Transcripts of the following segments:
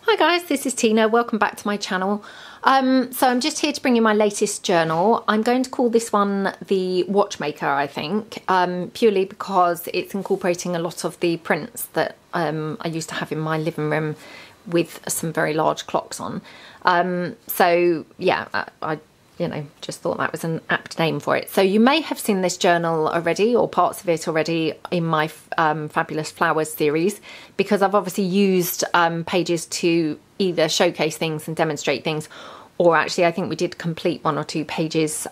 Hi guys, this is Tina. Welcome back to my channel. So I'm just here to bring you my latest journal. I'm going to call this one the Watchmaker, I think, purely because it's incorporating a lot of the prints that I used to have in my living room with some very large clocks on. So yeah, I just thought that was an apt name for it. So you may have seen this journal already, or parts of it already, in my Fabulous Flowers series, because I've obviously used pages to either showcase things and demonstrate things, or actually I think we did complete 1 or 2 pages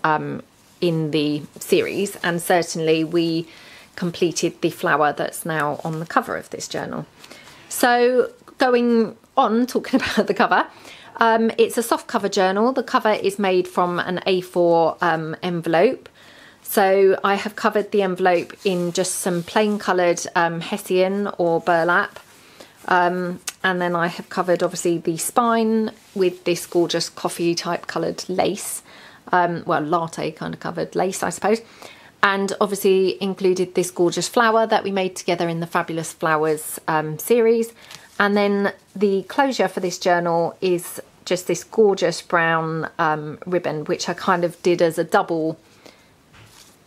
in the series, and certainly we completed the flower that's now on the cover of this journal. So going on, talking about the cover, it's a soft cover journal. The cover is made from an A4 envelope. So I have covered the envelope in just some plain coloured Hessian or burlap. And then I have covered obviously the spine with this gorgeous coffee type coloured lace. Well, latte kind of covered lace, I suppose. And obviously included this gorgeous flower that we made together in the Fabulous Flowers series. And then the closure for this journal is just this gorgeous brown ribbon, which I kind of did as a double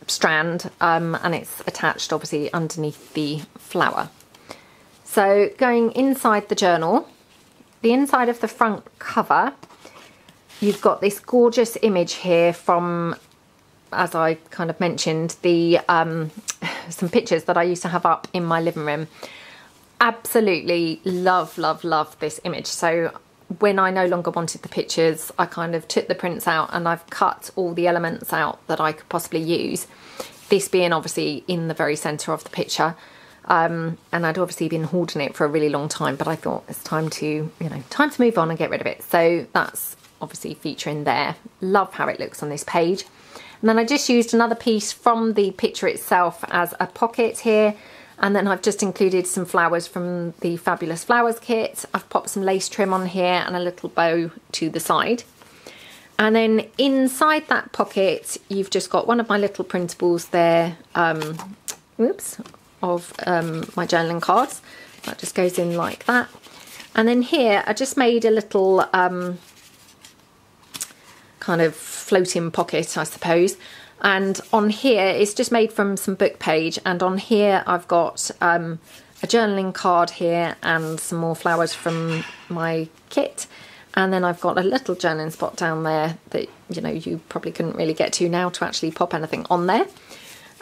strand, and it's attached obviously underneath the flower. So going inside the journal, the inside of the front cover, you've got this gorgeous image here from, as I kind of mentioned, the some pictures that I used to have up in my living room. Absolutely love this image. So when I no longer wanted the pictures, I kind of took the prints out and I've cut all the elements out that I could possibly use, this being obviously in the very centre of the picture. And I'd obviously been hoarding it for a really long time, but I thought it's time to, time to move on and get rid of it. So that's obviously featuring there. Love how it looks on this page. And then I just used another piece from the picture itself as a pocket here. And then I've just included some flowers from the Fabulous Flowers kit. I've popped some lace trim on here and a little bow to the side. And then inside that pocket, you've just got one of my little printables there, of my journaling cards. That just goes in like that. And then here, I just made a little kind of floating pocket, I suppose. And on here, it's just made from some book page, and on here I've got a journaling card here and some more flowers from my kit, and then I've got a little journaling spot down there that you probably couldn't really get to now to actually pop anything on there.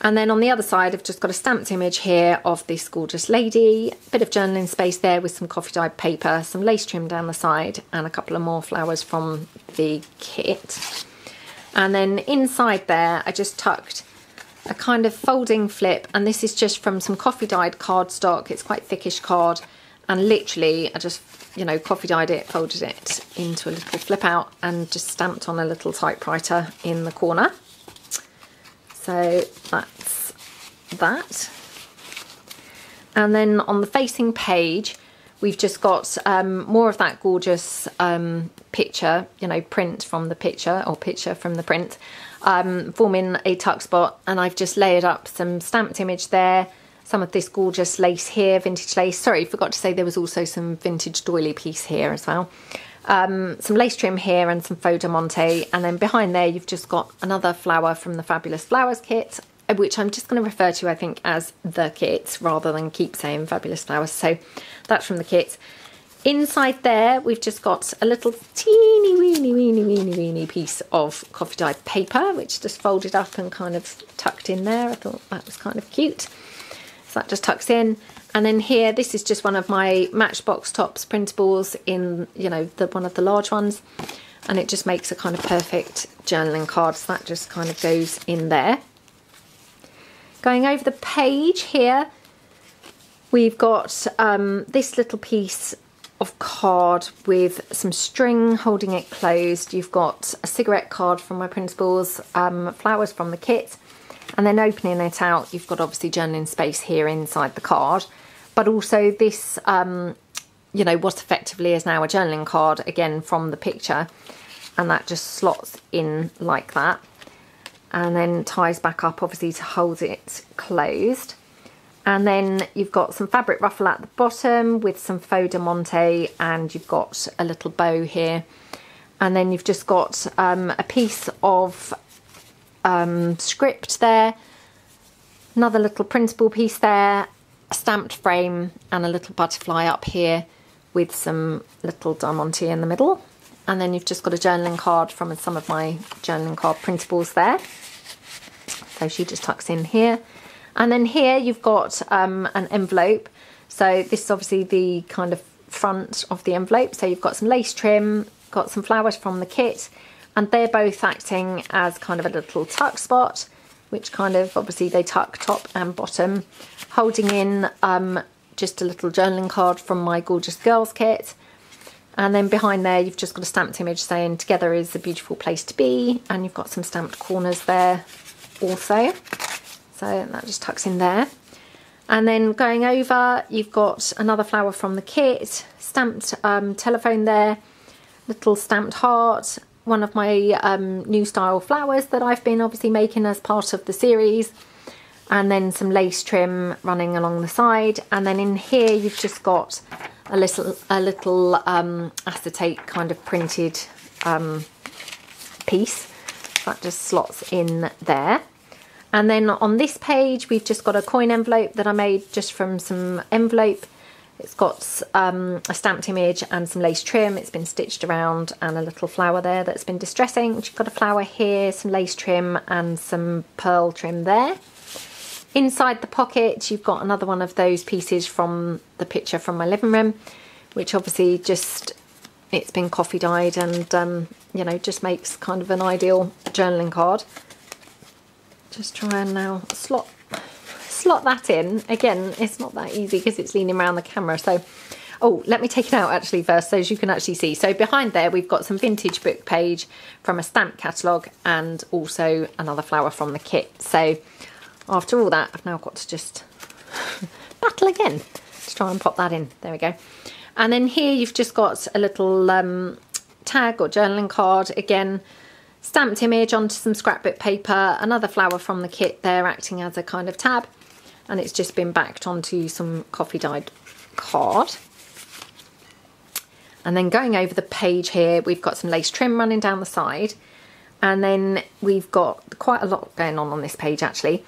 And then on the other side I've just got a stamped image here of this gorgeous lady, a bit of journaling space there with some coffee dyed paper, some lace trim down the side, and a couple of more flowers from the kit. And then inside there, I just tucked a kind of folding flip, and this is just from some coffee dyed cardstock. It's quite thickish card, and literally I just, coffee dyed it, folded it into a little flip out, and just stamped on a little typewriter in the corner. So that's that. And then on the facing page, we've just got more of that gorgeous picture, print from the picture, or picture from the print, forming a tuck spot. And I've just layered up some stamped image there, some of this gorgeous lace here, vintage lace. Sorry, forgot to say there was also some vintage doily piece here as well. Some lace trim here and some faux diamante. And then behind there, you've just got another flower from the Fabulous Flowers kit, which I'm just going to refer to, I think, as the kit rather than keep saying Fabulous Flowers. So that's from the kit. Inside there, we've just got a little teeny weeny piece of coffee dyed paper, which just folded up and kind of tucked in there. I thought that was kind of cute. So that just tucks in. And then here, this is just one of my Matchbox Tops printables in, one of the large ones. And it just makes a kind of perfect journaling card. So that just kind of goes in there. Going over the page here, we've got this little piece of card with some string holding it closed. You've got a cigarette card from my printables, flowers from the kit, and then opening it out, you've got obviously journaling space here inside the card, but also this, what effectively is now a journaling card, again from the picture, and that just slots in like that. And then ties back up obviously to hold it closed. And then you've got some fabric ruffle at the bottom with some faux diamante, and you've got a little bow here. And then you've just got a piece of script there, another little printable piece there, a stamped frame, and a little butterfly up here with some little diamante in the middle. And then you've just got a journaling card from some of my journaling card printables there. So she just tucks in here. And then here you've got an envelope. So this is obviously the kind of front of the envelope. So you've got some lace trim, got some flowers from the kit, and they're both acting as kind of a little tuck spot, which kind of, obviously they tuck top and bottom, holding in just a little journaling card from my Gorgeous Girls kit. And then behind there you've just got a stamped image saying together is a beautiful place to be, and you've got some stamped corners there also. So that just tucks in there. And then going over, you've got another flower from the kit, stamped telephone there, little stamped heart, one of my new style flowers that I've been obviously making as part of the series, and then some lace trim running along the side. And then in here you've just got a little acetate kind of printed piece that just slots in there. And then on this page, we've just got a coin envelope that I made just from some envelope. It's got a stamped image and some lace trim. It's been stitched around, and a little flower there that's been distressing. You've got a flower here, some lace trim and some pearl trim there. Inside the pocket, you've got another one of those pieces from the picture from my living room, which obviously just, it's been coffee dyed and, you know, just makes kind of an ideal journaling card. Just try and now slot that in. Again, it's not that easy because it's leaning around the camera. So, oh, let me take it out actually first so as you can actually see. So behind there, we've got some vintage book page from a stamp catalogue, and also another flower from the kit. So after all that, I've now got to just battle again to try and pop that in. There we go. And then here you've just got a little tag or journaling card. Again, stamped image onto some scrapbook paper, another flower from the kit there acting as a kind of tab, and it's just been backed onto some coffee dyed card. And then going over the page here, we've got some lace trim running down the side, and then we've got quite a lot going on this page actually.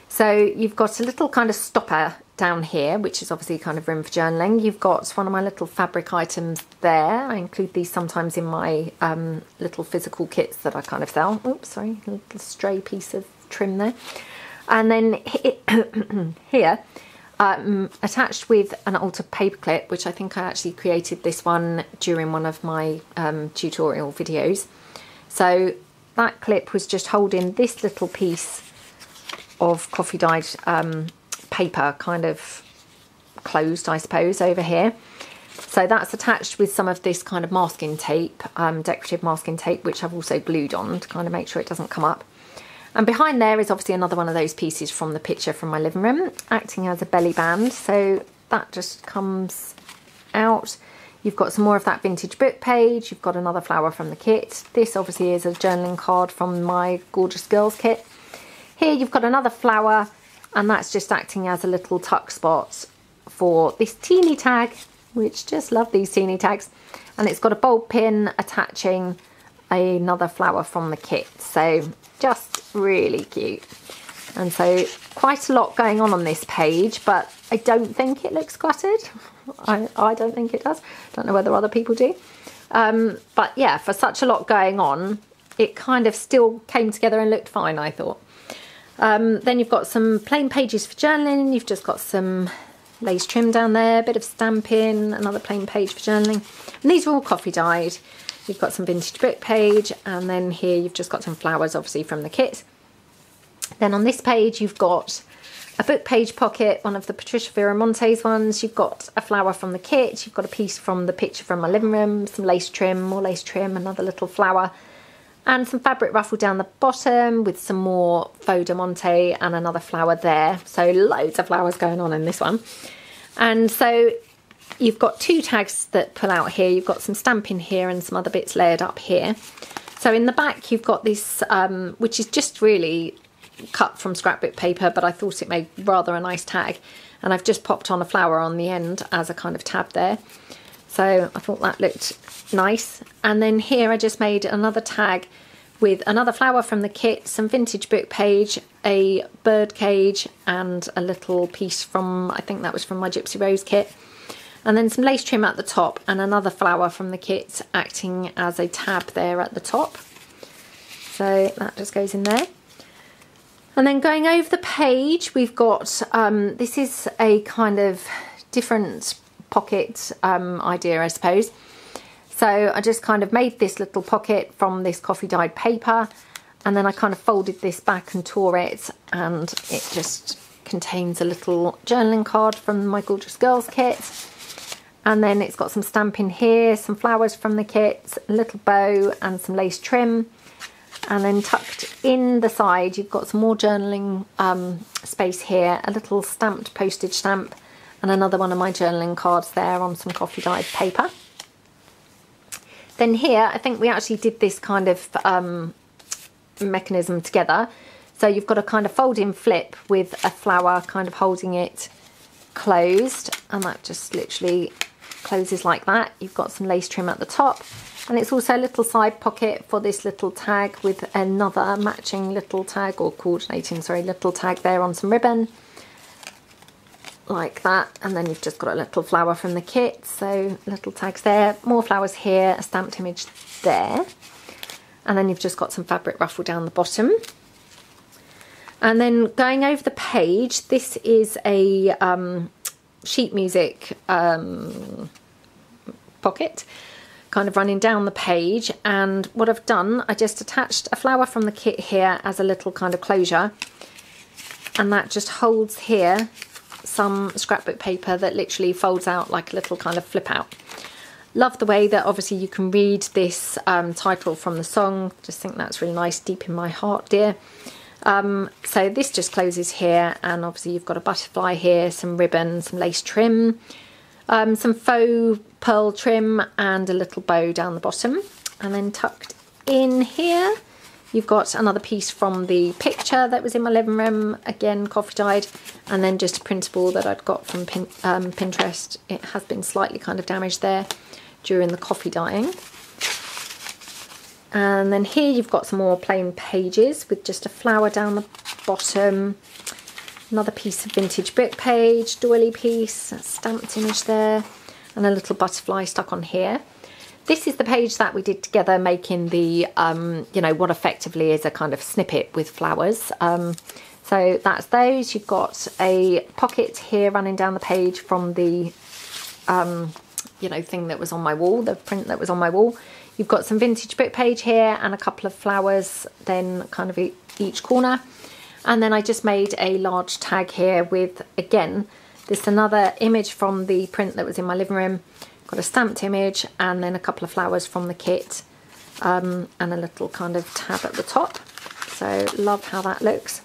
So you've got a little kind of stopper down here, which is obviously kind of room for journaling. You've got one of my little fabric items there. I include these sometimes in my little physical kits that I kind of sell. Oops, sorry, a little stray piece of trim there. And then here, attached with an altered paper clip, which I think I actually created this one during one of my tutorial videos. So that clip was just holding this little piece of coffee dyed paper, kind of closed I suppose, over here. So that's attached with some of this kind of masking tape, decorative masking tape, which I've also glued on to kind of make sure it doesn't come up. And behind there is obviously another one of those pieces from the picture from my living room, acting as a belly band. So that just comes out. You've got some more of that vintage book page. You've got another flower from the kit. This obviously is a journaling card from my Gorgeous Girls kit. Here you've got another flower, and that's just acting as a little tuck spot for this teeny tag, which just love these teeny tags. And it's got a bulb pin attaching another flower from the kit. So just really cute. And so quite a lot going on this page, but I don't think it looks cluttered. I don't think it does. Don't know whether other people do. But yeah, for such a lot going on, it kind of still came together and looked fine, I thought. Then you've got some plain pages for journaling. You've just got some lace trim down there, a bit of stamping, another plain page for journaling. And these are all coffee dyed. You've got some vintage book page, and then here you've just got some flowers obviously from the kit. Then on this page you've got a book page pocket, one of the Patricia Viramonte's ones. You've got a flower from the kit, you've got a piece from the picture from my living room, some lace trim, more lace trim, another little flower, and some fabric ruffle down the bottom with some more faux diamante and another flower there. So loads of flowers going on in this one. And so you've got two tags that pull out here. You've got some stamping here and some other bits layered up here. So in the back you've got this, which is just really cut from scrapbook paper, but I thought it made rather a nice tag, and I've just popped on a flower on the end as a kind of tab there. So I thought that looked nice. And then here I just made another tag with another flower from the kit, some vintage book page, a bird cage, and a little piece from, I think that was from my Gypsy Rose kit. And then some lace trim at the top and another flower from the kit acting as a tab there at the top. So that just goes in there. And then going over the page, we've got, this is a kind of different pocket idea, I suppose. So I just kind of made this little pocket from this coffee dyed paper, and then I kind of folded this back and tore it, and it just contains a little journaling card from my Gorgeous Girls kit. And then it's got some stamping here, some flowers from the kit, a little bow and some lace trim. And then tucked in the side, you've got some more journaling space here, a little stamped postage stamp, and another one of my journaling cards there on some coffee dyed paper. Then here, I think we actually did this kind of mechanism together. So you've got a kind of fold-in flip with a flower kind of holding it closed, and that just literally closes like that. You've got some lace trim at the top, and it's also a little side pocket for this little tag with another matching little tag, or coordinating, sorry, little tag there on some ribbon. Like that, and then you've just got a little flower from the kit, so little tags there, more flowers here, a stamped image there, and then you've just got some fabric ruffle down the bottom. And then going over the page, this is a sheet music pocket kind of running down the page, and what I've done, I just attached a flower from the kit here as a little kind of closure, and that just holds here some scrapbook paper that literally folds out like a little kind of flip out. Love the way that obviously you can read this title from the song. Just think that's really nice, deep in my heart, dear. So this just closes here, and obviously you've got a butterfly here, some ribbon, some lace trim, some faux pearl trim, and a little bow down the bottom. And then tucked in here, you've got another piece from the picture that was in my living room, again coffee dyed, and then just a printable that I'd got from Pinterest. It has been slightly kind of damaged there during the coffee dyeing. And then here you've got some more plain pages with just a flower down the bottom, another piece of vintage book page, doily piece, a stamped image there, and a little butterfly stuck on here. This is the page that we did together, making the, you know, what effectively is a kind of snippet with flowers. So that's those. You've got a pocket here running down the page from the, you know, thing that was on my wall, the print that was on my wall. You've got some vintage book page here and a couple of flowers then kind of each corner. And then I just made a large tag here with, again, this another image from the print that was in my living room. Got a stamped image and then a couple of flowers from the kit, and a little kind of tab at the top. So love how that looks.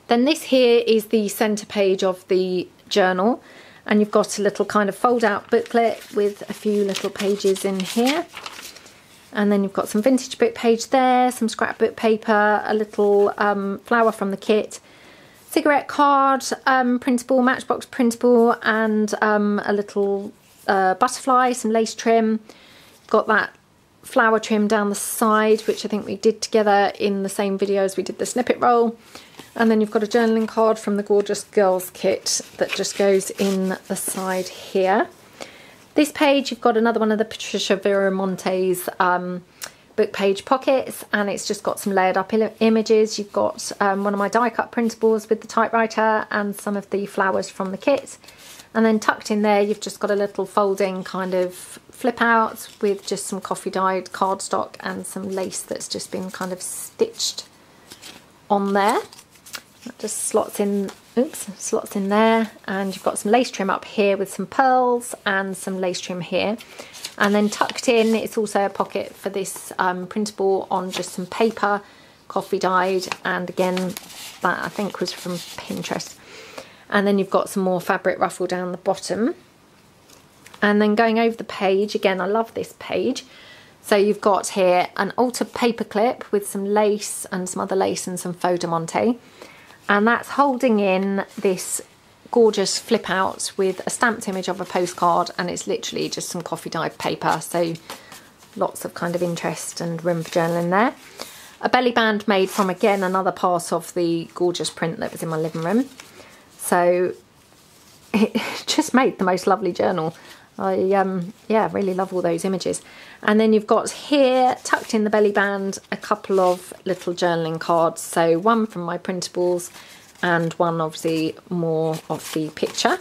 Then this here is the centre page of the journal, and you've got a little kind of fold out booklet with a few little pages in here. And then you've got some vintage book page there, some scrapbook paper, a little flower from the kit, cigarette card, printable, matchbox printable, and a little butterfly, some lace trim. Got that flower trim down the side, which I think we did together in the same video as we did the snippet roll. And then you've got a journaling card from the Gorgeous Girls kit that just goes in the side here. This page, you've got another one of the Patricia Viramonte's book page pockets, and it's just got some layered up images. You've got one of my die cut printables with the typewriter and some of the flowers from the kit. And then tucked in there, you've just got a little folding kind of flip out with just some coffee dyed cardstock and some lace that's just been kind of stitched on there. That just slots in, oops, slots in there. And you've got some lace trim up here with some pearls and some lace trim here. And then tucked in, it's also a pocket for this printable on just some paper, coffee dyed, and again, that I think was from Pinterest. And then you've got some more fabric ruffle down the bottom. And then going over the page, again, I love this page. So you've got here an altered paper clip with some lace and some other lace and some faux de monte. And that's holding in this gorgeous flip out with a stamped image of a postcard, and it's literally just some coffee dyed paper. So lots of kind of interest and room for journaling there. A belly band made from, again, another part of the gorgeous print that was in my living room. So it just made the most lovely journal. Yeah, really love all those images. And then you've got here, tucked in the belly band, a couple of little journaling cards. So one from my printables and one obviously more of the picture.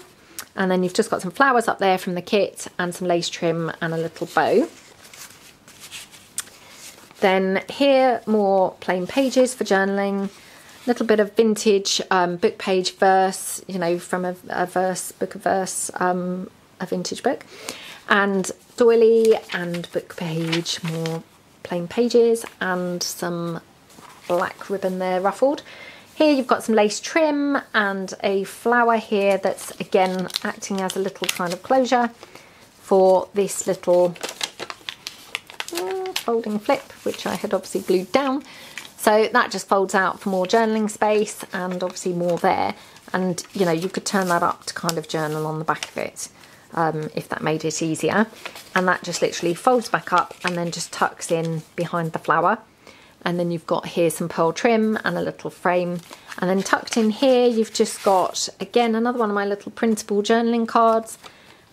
And then you've just got some flowers up there from the kit and some lace trim and a little bow. Then here, more plain pages for journaling. Little bit of vintage book page verse, you know, from a book of verse, a vintage book, and doily and book page, more plain pages, and some black ribbon there ruffled. Here you've got some lace trim and a flower here that's again acting as a little kind of closure for this little folding flip, which I had obviously glued down. So that just folds out for more journaling space and obviously more there. And you know, you could turn that up to kind of journal on the back of it. If that made it easier. And that just literally folds back up and then just tucks in behind the flower. And then you've got here some pearl trim and a little frame. And then tucked in here you've just got, again, another one of my little printable journaling cards,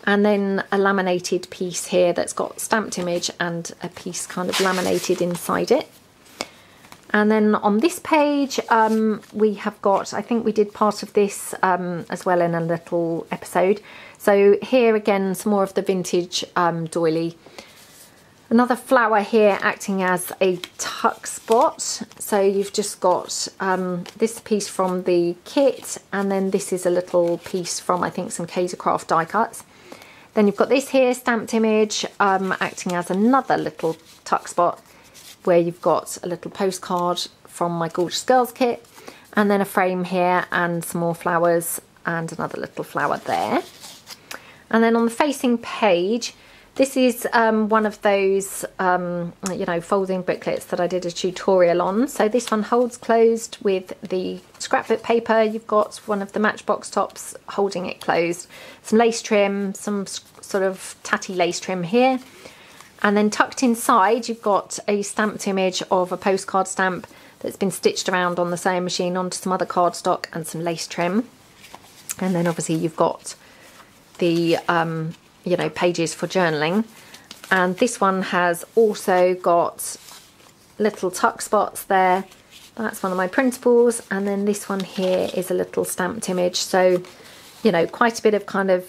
and then a laminated piece here that's got stamped image and a piece kind of laminated inside it. And then on this page we have got, I think we did part of this as well in a little episode. So here again, some more of the vintage doily. Another flower here acting as a tuck spot. So you've just got this piece from the kit, and then this is a little piece from, I think, some Kaisercraft die cuts. Then you've got this here, stamped image, acting as another little tuck spot, where you've got a little postcard from my Gorgeous Girls kit, and then a frame here and some more flowers and another little flower there. And then on the facing page, this is one of those, you know, folding booklets that I did a tutorial on. So this one holds closed with the scrapbook paper. You've got one of the Matchbox tops holding it closed. Some lace trim, some sort of tatty lace trim here. And then tucked inside, you've got a stamped image of a postcard stamp that's been stitched around on the sewing machine onto some other cardstock and some lace trim. And then obviously you've got the you know, pages for journaling. And this one has also got little tuck spots there. That's one of my printables. And then this one here is a little stamped image. So, you know, quite a bit of kind of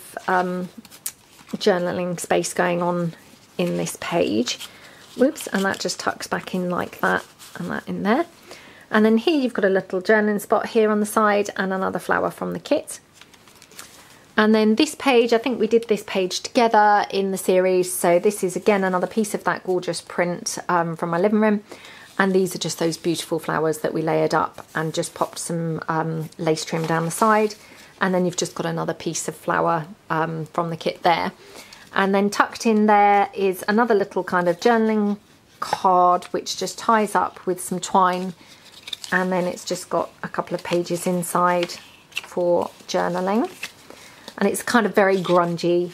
journaling space going on in this page. Whoops, and that just tucks back in like that, and that in there. And then here you've got a little journaling spot here on the side and another flower from the kit. And then this page, I think we did this page together in the series. So this is again another piece of that gorgeous print from my living room. And these are just those beautiful flowers that we layered up and just popped some lace trim down the side. And then you've just got another piece of flower from the kit there. And then tucked in there is another little kind of journaling card, which just ties up with some twine. And then it's just got a couple of pages inside for journaling. And it's kind of very grungy,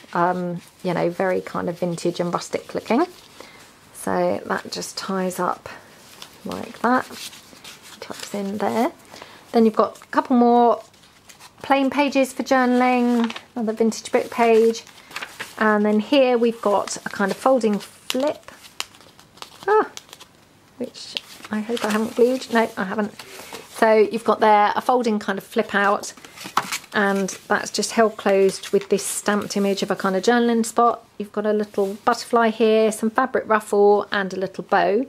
you know, very kind of vintage and rustic looking. So that just ties up like that, tucks in there. Then you've got a couple more plain pages for journaling, another vintage book page. And then here we've got a kind of folding flip, which I hope I haven't glued. No, I haven't. So you've got there a folding kind of flip out, and that's just held closed with this stamped image of a kind of journaling spot. You've got a little butterfly here, some fabric ruffle and a little bow.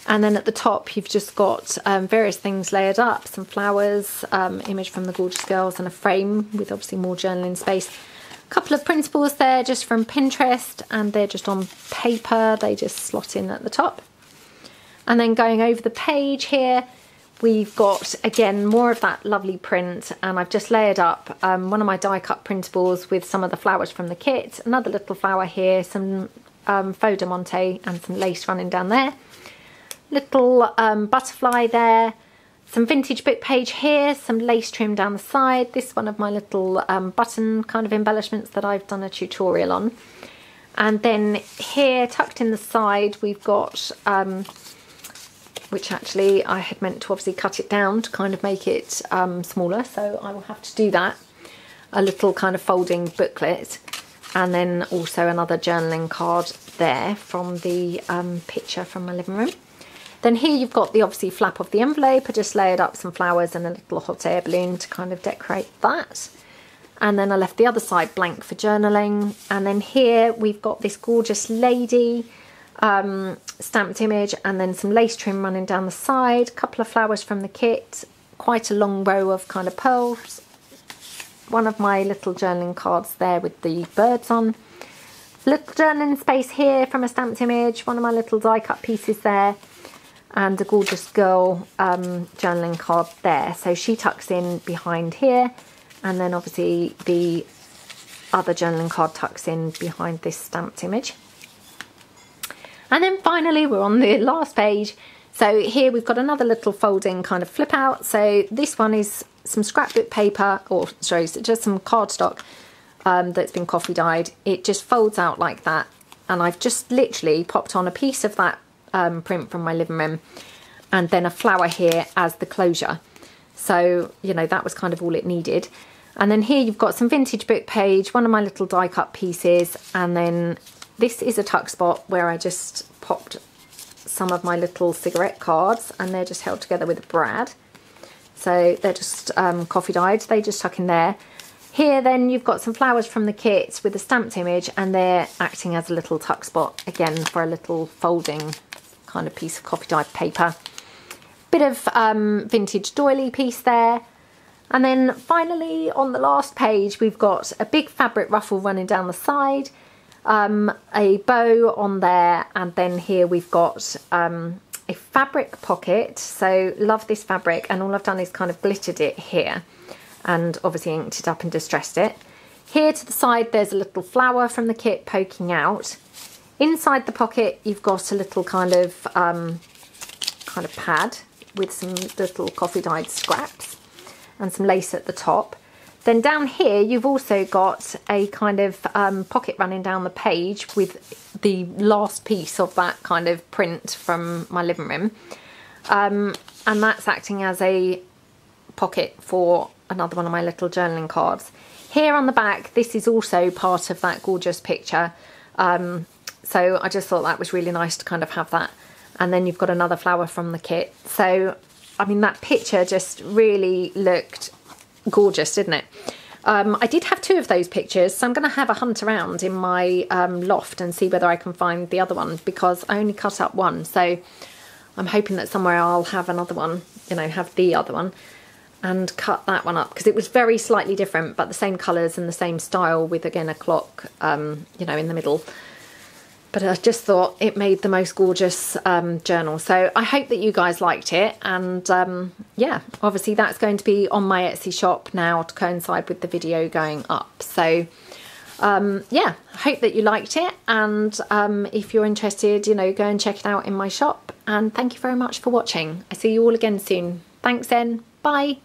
And then at the top you've just got various things layered up, some flowers, image from the Gorgeous Girls, and a frame with obviously more journaling space. A couple of printables there just from Pinterest, and they're just on paper, they just slot in at the top. And then going over the page here, we've got again more of that lovely print, and I've just layered up one of my die cut printables with some of the flowers from the kit, another little flower here, some faux diamante and some lace running down there. Little butterfly there. Some vintage book page here, some lace trim down the side. This is one of my little button kind of embellishments that I've done a tutorial on. And then here, tucked in the side, we've got, which actually I had meant to obviously cut it down to kind of make it smaller, so I will have to do that. A little kind of folding booklet, and then also another journaling card there from the picture from my living room. Then here you've got the obviously flap of the envelope. I just layered up some flowers and a little hot air balloon to kind of decorate that. And then I left the other side blank for journaling. And then here we've got this gorgeous lady stamped image, and then some lace trim running down the side, a couple of flowers from the kit, quite a long row of kind of pearls. One of my little journaling cards there with the birds on. Little journaling space here from a stamped image, one of my little die cut pieces there. And a gorgeous girl journaling card there. So she tucks in behind here, and then obviously the other journaling card tucks in behind this stamped image. And then finally we're on the last page. So here we've got another little folding kind of flip out. So this one is some scrapbook paper, or sorry, just some cardstock that's been coffee dyed. It just folds out like that, and I've just literally popped on a piece of that print from my living room, and then a flower here as the closure. So, you know, that was kind of all it needed. And then here you've got some vintage book page, one of my little die cut pieces, and then this is a tuck spot where I just popped some of my little cigarette cards, and they're just held together with a brad. So they're just coffee dyed, they just tuck in there. Here then you've got some flowers from the kit with a stamped image, and they're acting as a little tuck spot again for a little folding kind of piece of coffee dyed paper. Bit of vintage doily piece there. And then finally on the last page we've got a big fabric ruffle running down the side, a bow on there, and then here we've got a fabric pocket. So love this fabric, and all I've done is kind of glittered it here and obviously inked it up and distressed it. Here to the side there's a little flower from the kit poking out. Inside the pocket you've got a little kind of pad with some little coffee dyed scraps and some lace at the top. Then down here you've also got a kind of pocket running down the page with the last piece of that kind of print from my living room, and that's acting as a pocket for another one of my little journaling cards. Here on the back, this is also part of that gorgeous picture, so I just thought that was really nice to kind of have that. And then you've got another flower from the kit. So I mean, that picture just really looked gorgeous, didn't it? I did have two of those pictures, so I'm going to have a hunt around in my loft and see whether I can find the other one, because I only cut up one. So I'm hoping that somewhere I'll have another one, you know, have the other one and cut that one up, because it was very slightly different, but the same colours and the same style with, again, a clock, you know, in the middle. But I just thought it made the most gorgeous journal. So I hope that you guys liked it. And yeah, obviously that's going to be on my Etsy shop now to coincide with the video going up. So yeah, I hope that you liked it. And if you're interested, you know, go and check it out in my shop. And thank you very much for watching. I see you all again soon. Thanks then. Bye.